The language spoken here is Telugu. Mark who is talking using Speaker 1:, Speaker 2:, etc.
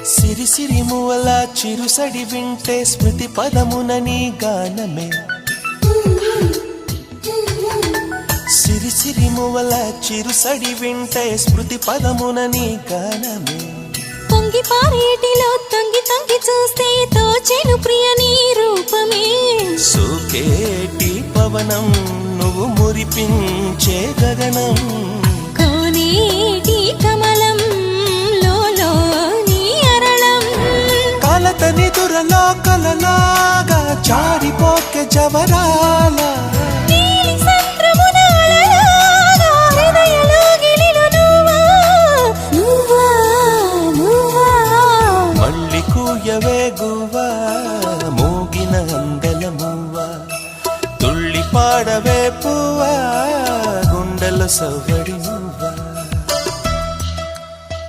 Speaker 1: సిరి మువల చిరుసడి వింటే స్మృతి పదమునని గానమే సిరి మువల చిరుసడి వింటే స్మృతి పదమునని గానమే
Speaker 2: పొంగి పారేటిలో తొంగి తొంగి చూస్తే తోచెను ప్రియ నీ రూపమే
Speaker 1: సోకేటి పవనం నువ్వు మురిపించే గగనం
Speaker 2: కోనేటి కమలం లోలోని అరళం
Speaker 1: కలతని దురలో కలలాగా జారిపోకే జవరాల మళ్ళీ కూయవే గువ్వా మోగిన అందల మువ్వా తుళ్ళి పాడవే పువ్వా గుండెల సవ్వడి